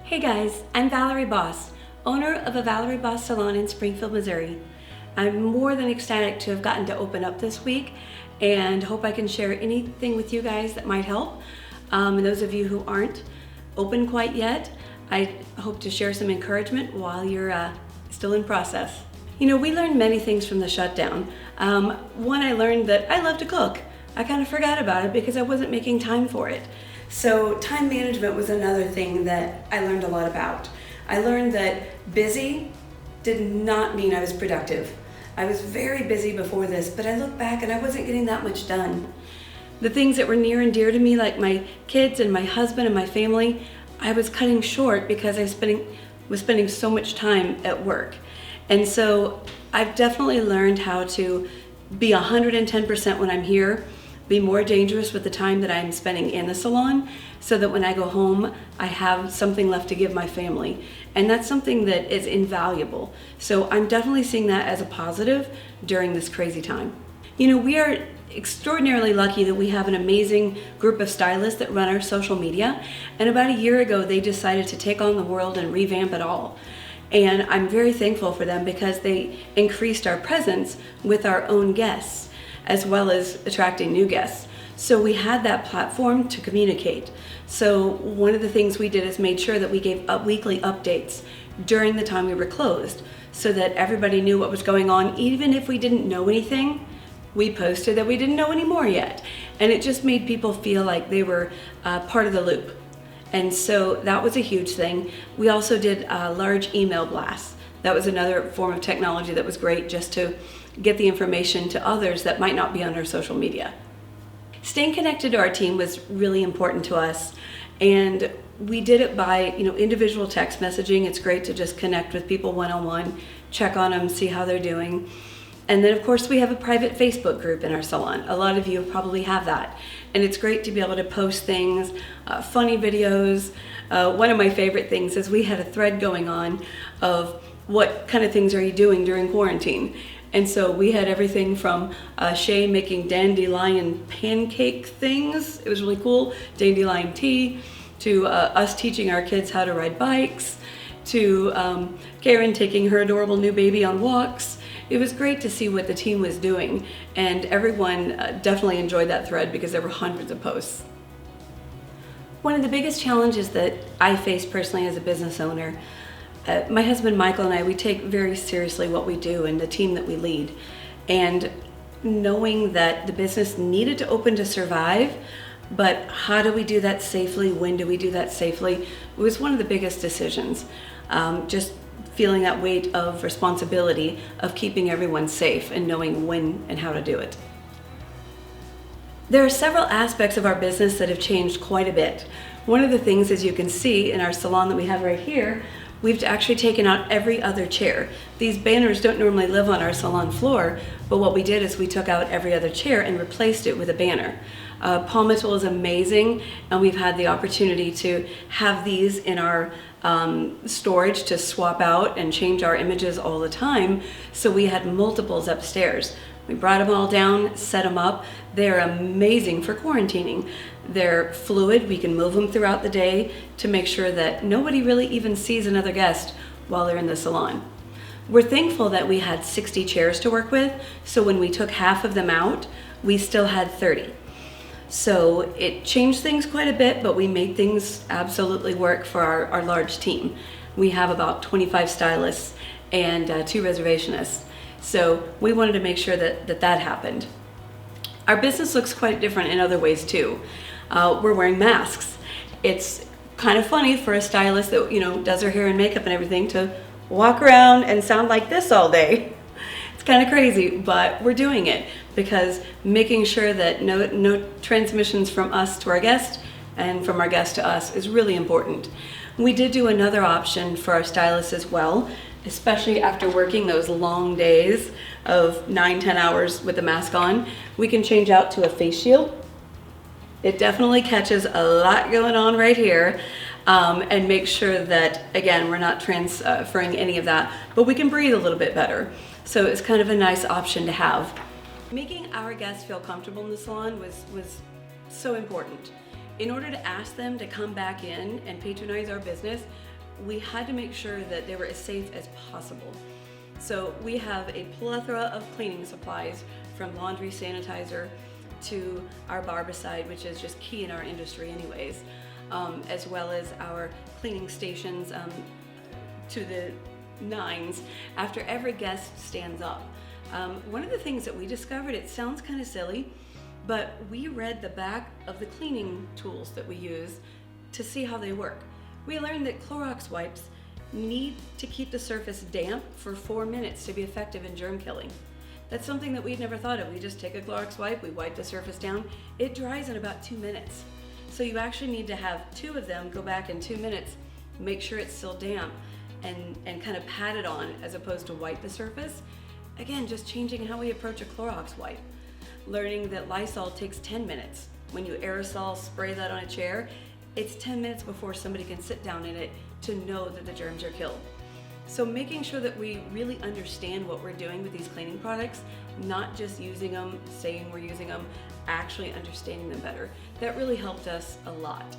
Hey guys, I'm Valeria Boss, owner of a Valeria Boss Salon in Springfield, Missouri. I'm more than ecstatic to have gotten to open up this week and hope I can share anything with you guys that might help. And those of you who aren't open quite yet, I hope to share some encouragement while you're still in process. You know, we learned many things from the shutdown. One, I learned that I love to cook. I kind of forgot about it because I wasn't making time for it. So time management was another thing that I learned a lot about. I learned that busy did not mean I was productive. I was very busy before this, but I look back and I wasn't getting that much done. The things that were near and dear to me, like my kids and my husband and my family, I was cutting short because I was spending so much time at work. And so I've definitely learned how to be 110% when I'm here, be more dangerous with the time that I'm spending in the salon, so that when I go home, I have something left to give my family. And that's something that is invaluable. So I'm definitely seeing that as a positive during this crazy time. You know, we are extraordinarily lucky that we have an amazing group of stylists that run our social media. And about a year ago, they decided to take on the world and revamp it all. And I'm very thankful for them because they increased our presence with our own guests, as well as attracting new guests. So we had that platform to communicate. So one of the things we did is made sure that we gave weekly updates during the time we were closed, so that everybody knew what was going on. Even if we didn't know anything, we posted that we didn't know any more yet. And it just made people feel like they were part of the loop. And so that was a huge thing. We also did large email blasts. That was another form of technology that was great, just to get the information to others that might not be on our social media. Staying connected to our team was really important to us, and we did it by individual text messaging. It's great to just connect with people one-on-one, check on them, see how they're doing. And then of course we have a private Facebook group in our salon. A lot of you probably have that. And it's great to be able to post things, funny videos. One of my favorite things is we had a thread going on of what kind of things are you doing during quarantine. And so we had everything from Shay making dandelion pancake things. It was really cool. Dandelion tea, to us teaching our kids how to ride bikes, to Karen taking her adorable new baby on walks. It was great to see what the team was doing, and everyone definitely enjoyed that thread because there were hundreds of posts. One of the biggest challenges that I face personally as a business owner, my husband Michael and I, we take very seriously what we do and the team that we lead. And knowing that the business needed to open to survive, but how do we do that safely? When do we do that safely? It was one of the biggest decisions. Just feeling that weight of responsibility of keeping everyone safe and knowing when and how to do it. There are several aspects of our business that have changed quite a bit. One of the things, as you can see in our salon that we have right here, we've actually taken out every other chair. These banners don't normally live on our salon floor, but what we did is we took out every other chair and replaced it with a banner. Palmetto is amazing, and we've had the opportunity to have these in our storage to swap out and change our images all the time. So we had multiples upstairs. We brought them all down, set them up. They're amazing for quarantining. They're fluid. We can move them throughout the day to make sure that nobody really even sees another guest while they're in the salon. We're thankful that we had 60 chairs to work with, so when we took half of them out, we still had 30. So it changed things quite a bit, but we made things absolutely work for our large team. We have about 25 stylists and 2 reservationists. So we wanted to make sure that happened. Our business looks quite different in other ways too. We're wearing masks. It's kind of funny for a stylist that does her hair and makeup and everything to walk around and sound like this all day. It's kind of crazy, but we're doing it because making sure that no transmissions from us to our guest and from our guest to us is really important. We did do another option for our stylists as well, especially after working those long days of 9-10 hours with the mask on. We can change out to a face shield. It definitely catches a lot going on right here, and make sure that, again, we're not transferring any of that, but we can breathe a little bit better. So it's kind of a nice option to have. Making our guests feel comfortable in the salon was so important. In order to ask them to come back in and patronize our business, we had to make sure that they were as safe as possible. So we have a plethora of cleaning supplies, from laundry sanitizer to our barbicide, which is just key in our industry anyways, as well as our cleaning stations to the nines after every guest stands up. One of the things that we discovered, it sounds kind of silly, but we read the back of the cleaning tools that we use to see how they work. We learned that Clorox wipes need to keep the surface damp for 4 minutes to be effective in germ killing. That's something that we'd never thought of. We just take a Clorox wipe, we wipe the surface down, it dries in about 2 minutes. So you actually need to have 2 of them go back in 2 minutes, make sure it's still damp, and kind of pat it on as opposed to wipe the surface. Again, just changing how we approach a Clorox wipe. Learning that Lysol takes 10 minutes. When you aerosol spray that on a chair, it's 10 minutes before somebody can sit down in it to know that the germs are killed. So making sure that we really understand what we're doing with these cleaning products, not just using them, saying we're using them, actually understanding them better. That really helped us a lot.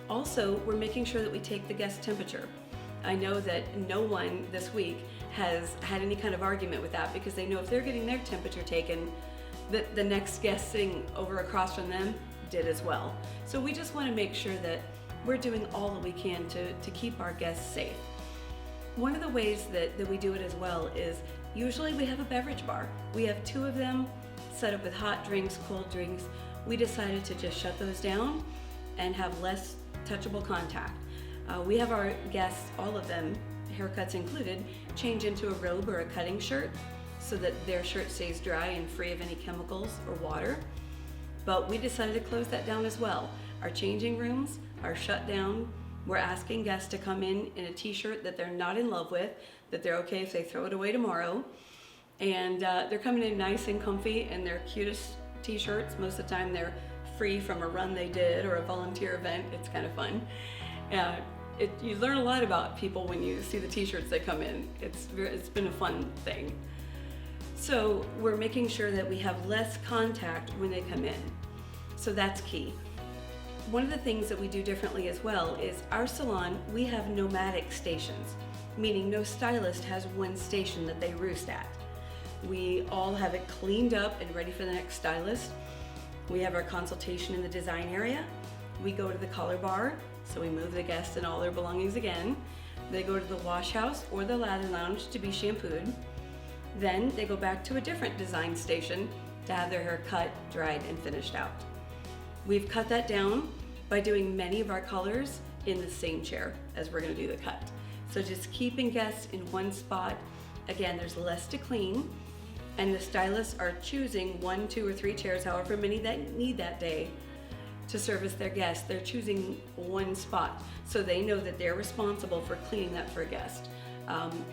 Also, we're making sure that we take the guest temperature. I know that no one this week has had any kind of argument with that, because they know if they're getting their temperature taken, that the next guest sitting over across from them did as well. So we just want to make sure that we're doing all that we can to keep our guests safe. One of the ways that we do it as well is usually we have a beverage bar. We have 2 of them set up with hot drinks, cold drinks. We decided to just shut those down and have less touchable contact. We have our guests, all of them, haircuts included, change into a robe or a cutting shirt so that their shirt stays dry and free of any chemicals or water. But we decided to close that down as well. Our changing rooms are shut down. We're asking guests to come in a t-shirt that they're not in love with, that they're okay if they throw it away tomorrow. And they're coming in nice and comfy in their cutest t-shirts. Most of the time they're free from a run they did or a volunteer event. It's kind of fun. You learn a lot about people when you see the t-shirts that come in. It's been a fun thing. So we're making sure that we have less contact when they come in. So that's key. One of the things that we do differently as well is our salon, we have nomadic stations, meaning no stylist has one station that they roost at. We all have it cleaned up and ready for the next stylist. We have our consultation in the design area. We go to the collar bar, so we move the guests and all their belongings again. They go to the wash house or the lather lounge to be shampooed. Then they go back to a different design station to have their hair cut, dried, and finished out. We've cut that down by doing many of our colors in the same chair as we're going to do the cut. So just keeping guests in one spot. Again, there's less to clean, and the stylists are choosing 1, 2, or 3 chairs, however many they need that day, to service their guests. They're choosing one spot, so they know that they're responsible for cleaning that for a guest.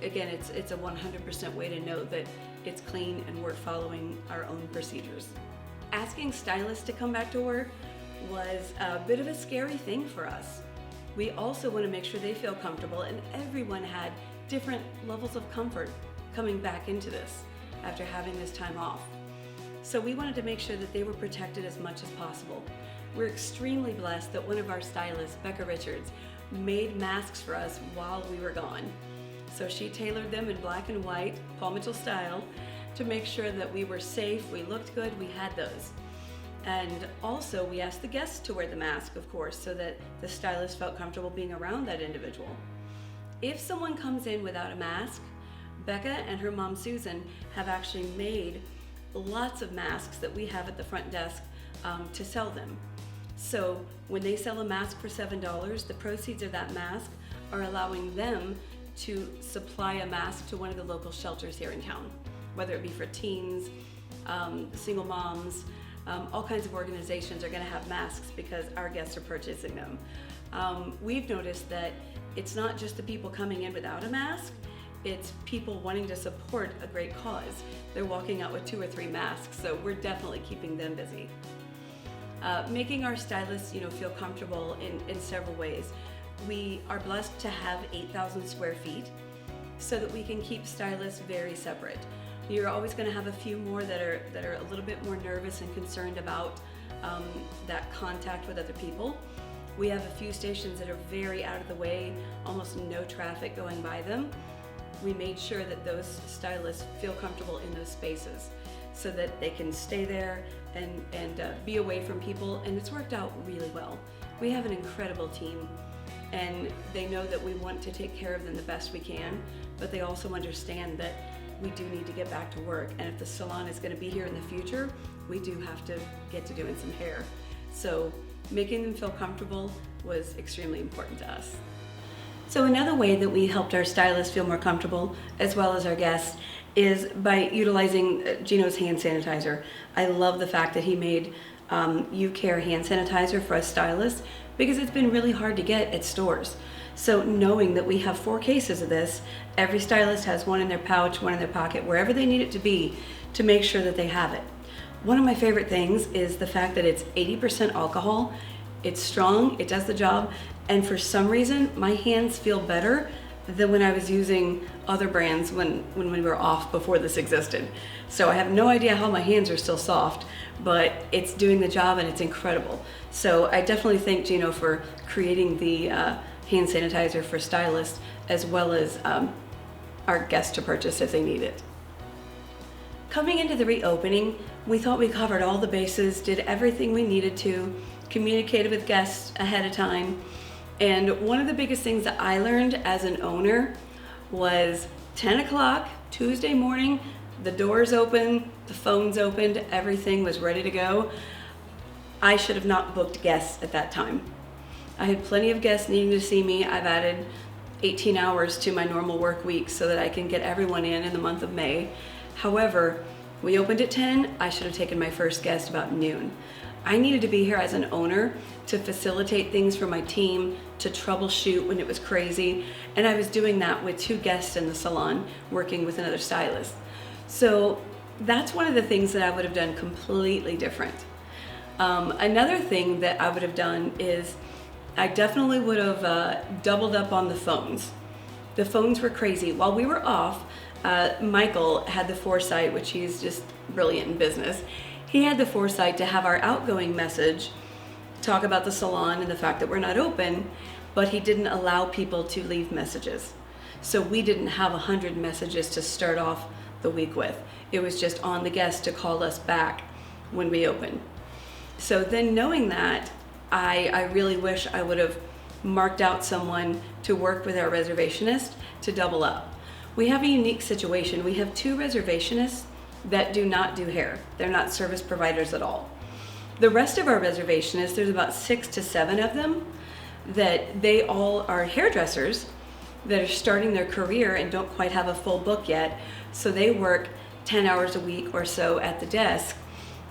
Again, it's a 100% way to know that it's clean and we're following our own procedures. Asking stylists to come back to work was a bit of a scary thing for us. We also want to make sure they feel comfortable, and everyone had different levels of comfort coming back into this after having this time off. So we wanted to make sure that they were protected as much as possible. We're extremely blessed that one of our stylists, Becca Richards, made masks for us while we were gone. So she tailored them in black and white, Paul Mitchell style, to make sure that we were safe, we looked good, we had those. And also we asked the guests to wear the mask, of course, so that the stylist felt comfortable being around that individual. If someone comes in without a mask, Becca and her mom Susan have actually made lots of masks that we have at the front desk to sell them. So when they sell a mask for $7, the proceeds of that mask are allowing them to supply a mask to one of the local shelters here in town, whether it be for teens, single moms, all kinds of organizations are going to have masks because our guests are purchasing them. We've noticed that it's not just the people coming in without a mask, it's people wanting to support a great cause. They're walking out with 2 or 3 masks, so we're definitely keeping them busy. Making our stylists, feel comfortable in several ways. We are blessed to have 8,000 square feet so that we can keep stylists very separate. You're always going to have a few more that are a little bit more nervous and concerned about that contact with other people. We have a few stations that are very out of the way, almost no traffic going by them. We made sure that those stylists feel comfortable in those spaces so that they can stay there and be away from people, and it's worked out really well. We have an incredible team, and they know that we want to take care of them the best we can, but they also understand that we do need to get back to work, and if the salon is going to be here in the future, we do have to get to doing some hair. So making them feel comfortable was extremely important to us. So another way that we helped our stylists feel more comfortable, as well as our guests, is by utilizing Ginos hand sanitizer. I love the fact that he made UCare hand sanitizer for us stylists, because it's been really hard to get at stores. So knowing that we have 4 cases of this, every stylist has one in their pouch, one in their pocket, wherever they need it to be, to make sure that they have it. One of my favorite things is the fact that it's 80% alcohol. It's strong, it does the job, and for some reason my hands feel better than when I was using other brands when we were off before this existed. So I have no idea how my hands are still soft, but it's doing the job and it's incredible. So I definitely thank Gino for creating the hand sanitizer for stylists, as well as our guests to purchase if they need it. Coming into the reopening, we thought we covered all the bases, did everything we needed to, communicated with guests ahead of time. And one of the biggest things that I learned as an owner was 10 o'clock Tuesday morning, the doors open, the phones opened, everything was ready to go. I should have not booked guests at that time. I had plenty of guests needing to see me. I've added 18 hours to my normal work week so that I can get everyone in the month of May. However, we opened at 10, I should have taken my first guest about noon. I needed to be here as an owner to facilitate things for my team, to troubleshoot when it was crazy, and I was doing that with 2 guests in the salon, working with another stylist. So that's one of the things that I would have done completely different. Another thing that I would have done is I definitely would have doubled up on the phones. The phones were crazy. While we were off, Michael had the foresight, which he's just brilliant in business. He had the foresight to have our outgoing message talk about the salon and the fact that we're not open, but he didn't allow people to leave messages. So we didn't have 100 messages to start off the week with. It was just on the guest to call us back when we open. So then knowing that, I really wish I would have marked out someone to work with our reservationist to double up. We have a unique situation. We have 2 reservationists that do not do hair. They're not service providers at all. The rest of our reservationists, there's about 6 to 7 of them, that they all are hairdressers that are starting their career and don't quite have a full book yet. So they work 10 hours a week or so at the desk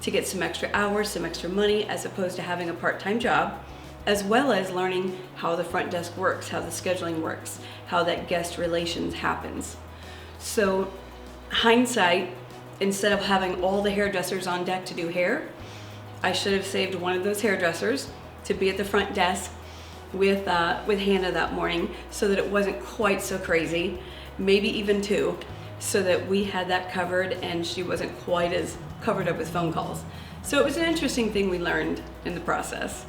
to get some extra hours, some extra money, as opposed to having a part-time job, as well as learning how the front desk works, how the scheduling works, how that guest relations happens. So hindsight, instead of having all the hairdressers on deck to do hair, I should have saved one of those hairdressers to be at the front desk with Hannah that morning, so that it wasn't quite so crazy, maybe even 2, so that we had that covered and she wasn't quite as covered up with phone calls. So it was an interesting thing we learned in the process.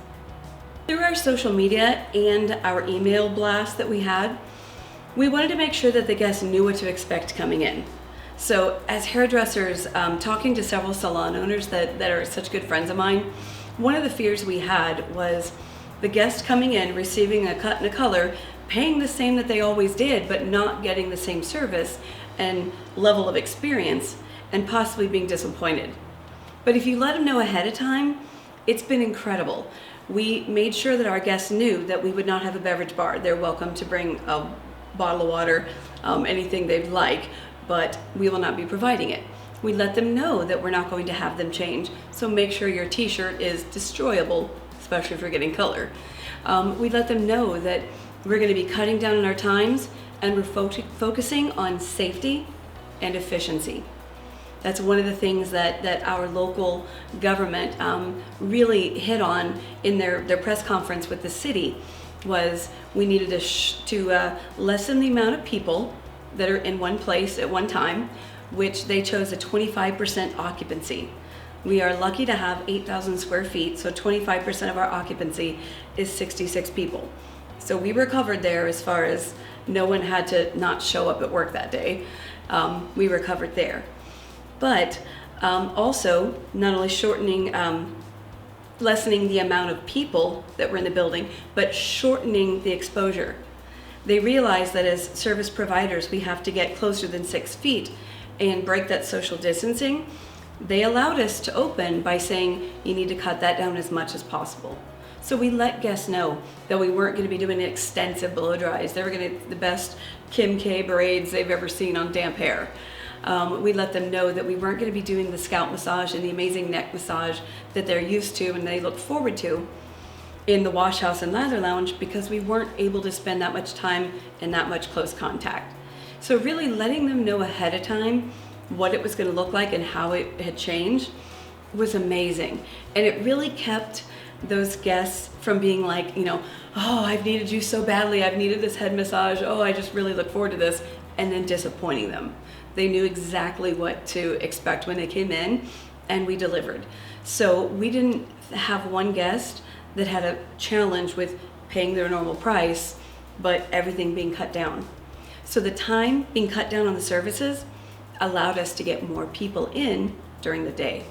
Through our social media and our email blast that we had, we wanted to make sure that the guests knew what to expect coming in. So as hairdressers, talking to several salon owners that are such good friends of mine, one of the fears we had was the guest coming in, receiving a cut and a color, paying the same that they always did, but not getting the same service and level of experience, and possibly being disappointed. But if you let them know ahead of time, it's been incredible. We made sure that our guests knew that we would not have a beverage bar. They're welcome to bring a bottle of water, anything they'd like, but we will not be providing it. We let them know that we're not going to have them change, so make sure your t-shirt is destroyable, especially if you're getting color. We let them know that we're going to be cutting down on our times, and we're focusing on safety and efficiency. That's one of the things that our local government really hit on in their press conference with the city, was we needed to lessen the amount of people that are in one place at one time, which they chose a 25% occupancy. We are lucky to have 8,000 square feet, so 25% of our occupancy is 66 people. So we were covered there as far as no one had to not show up at work that day. We were covered there. But also, not only lessening the amount of people that were in the building, but shortening the exposure. They realized that as service providers, we have to get closer than 6 feet and break that social distancing. They allowed us to open by saying, you need to cut that down as much as possible. So we let guests know that we weren't going to be doing extensive blow dries. They were going to get the best Kim K braids they've ever seen on damp hair. We let them know that we weren't going to be doing the scalp massage and the amazing neck massage that they're used to and they look forward to in the wash house and lather lounge, because we weren't able to spend that much time in that much close contact. So really letting them know ahead of time what it was going to look like and how it had changed was amazing. And it really kept those guests from being like, oh, I've needed you so badly, I've needed this head massage, oh, I just really look forward to this, and then disappointing them. They knew exactly what to expect when they came in, and we delivered. So we didn't have one guest that had a challenge with paying their normal price, but everything being cut down. So the time being cut down on the services allowed us to get more people in during the day.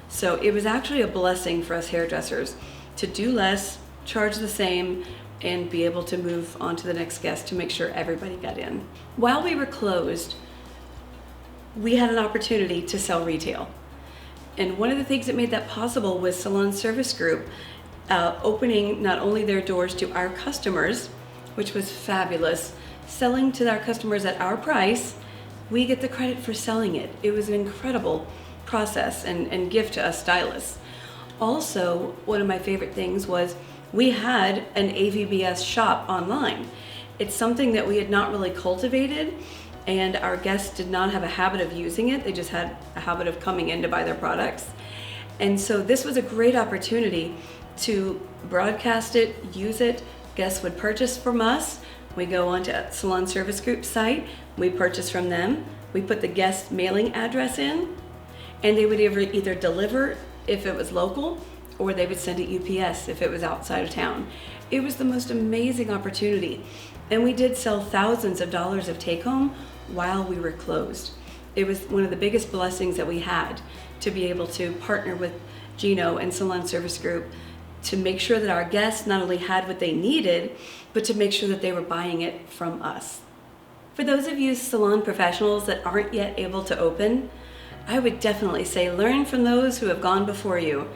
So it was actually a blessing for us hairdressers to do less, charge the same, and be able to move on to the next guest to make sure everybody got in. While we were closed, we had an opportunity to sell retail. And one of the things that made that possible was Salon Service Group opening not only their doors to our customers, which was fabulous, selling to our customers at our price. We get the credit for selling it. It was an incredible process and gift to us stylists. Also, one of my favorite things was we had an AVBS shop online. It's something that we had not really cultivated, and our guests did not have a habit of using it. They just had a habit of coming in to buy their products. And so this was a great opportunity to broadcast it, use it. Guests would purchase from us. We go onto Salon Service Group site, we purchase from them, we put the guest mailing address in, and they would either deliver if it was local, or they would send it UPS if it was outside of town. It was the most amazing opportunity. And we did sell thousands of dollars of take home while we were closed. It was one of the biggest blessings that we had to be able to partner with Ginos and Salon Service Group to make sure that our guests not only had what they needed, but to make sure that they were buying it from us. For those of you salon professionals that aren't yet able to open, I would definitely say learn from those who have gone before you.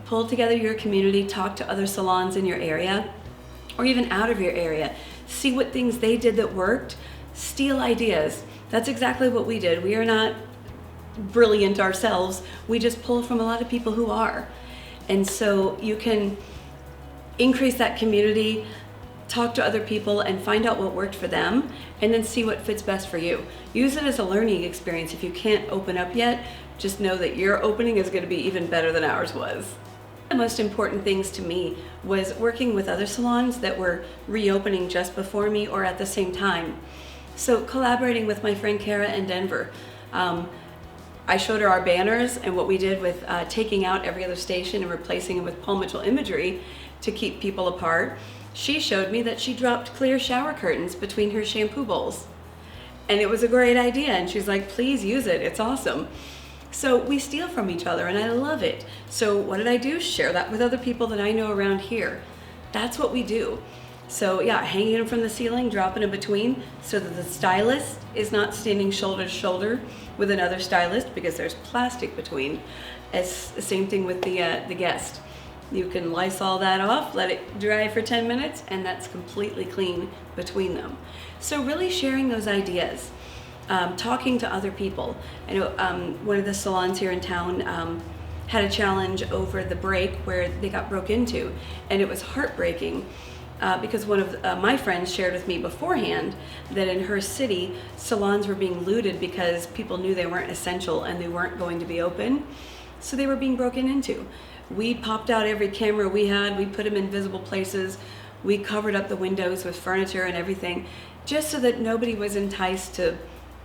Pull together your community, talk to other salons in your area, or even out of your area. See what things they did that worked, steal ideas. That's exactly what we did. We are not brilliant ourselves. We just pull from a lot of people who are. And so you can increase that community, talk to other people and find out what worked for them, and then see what fits best for you. Use it as a learning experience. If you can't open up yet, just know that your opening is going to be even better than ours was. The most important things to me was working with other salons that were reopening just before me or at the same time. So collaborating with my friend Kara in Denver. I showed her our banners and what we did with taking out every other station and replacing it with Paul Mitchell imagery to keep people apart. She showed me that she dropped clear shower curtains between her shampoo bowls. And it was a great idea, and she's like, please use it, it's awesome. So we steal from each other, and I love it. So what did I do? Share that with other people that I know around here. That's what we do. So yeah, hanging them from the ceiling, dropping in between, so that the stylist is not standing shoulder to shoulder with another stylist, because there's plastic between. It's the same thing with the guest. You can Lysol that off, let it dry for 10 minutes, and that's completely clean between them. So really sharing those ideas, talking to other people. I know one of the salons here in town had a challenge over the break where they got broke into, and it was heartbreaking because one of my friends shared with me beforehand that in her city, salons were being looted because people knew they weren't essential and they weren't going to be open, so they were being broken into. We popped out every camera we had, we put them in visible places, we covered up the windows with furniture and everything, just so that nobody was enticed to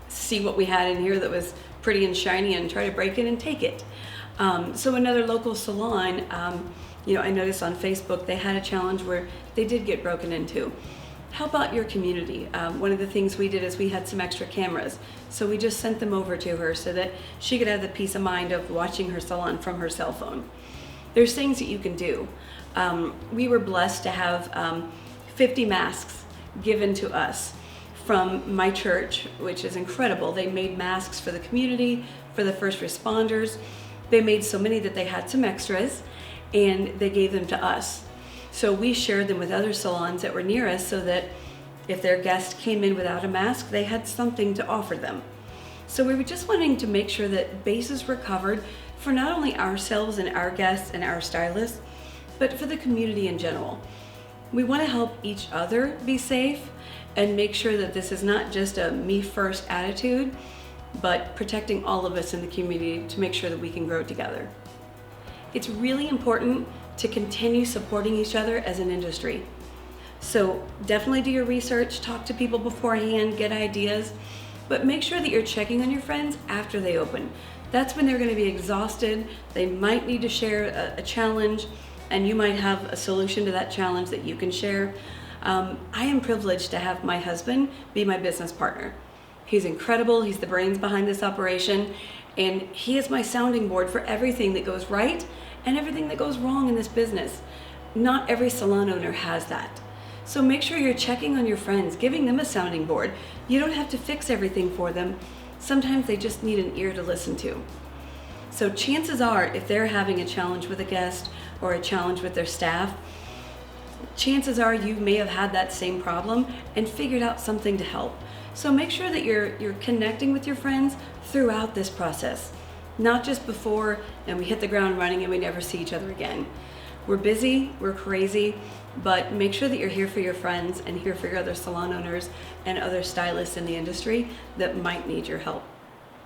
see what we had in here that was pretty and shiny and try to break it and take it. So another local salon, I noticed on Facebook they had a challenge where they did get broken into. How about your community? One of the things we did is we had some extra cameras. So we just sent them over to her so that she could have the peace of mind of watching her salon from her cell phone. There's things that you can do. We were blessed to have 50 masks given to us from my church, which is incredible. They made masks for the community, for the first responders. They made so many that they had some extras, and they gave them to us. So we shared them with other salons that were near us so that if their guest came in without a mask, they had something to offer them. So we were just wanting to make sure that bases were covered for not only ourselves and our guests and our stylists, but for the community in general. We want to help each other be safe and make sure that this is not just a me first attitude, but protecting all of us in the community to make sure that we can grow together. It's really important to continue supporting each other as an industry. So definitely do your research, talk to people beforehand, get ideas, but make sure that you're checking on your friends after they open. That's when they're going to be exhausted. They might need to share a challenge, and you might have a solution to that challenge that you can share. I am privileged to have my husband be my business partner. He's incredible. He's the brains behind this operation, and he is my sounding board for everything that goes right and everything that goes wrong in this business. Not every salon owner has that. So make sure you're checking on your friends, giving them a sounding board. You don't have to fix everything for them. Sometimes they just need an ear to listen to. So chances are, if they're having a challenge with a guest or a challenge with their staff, chances are you may have had that same problem and figured out something to help. So make sure that you're connecting with your friends throughout this process, not just before and we hit the ground running and we never see each other again. We're busy, we're crazy, but make sure that you're here for your friends and here for your other salon owners and other stylists in the industry that might need your help.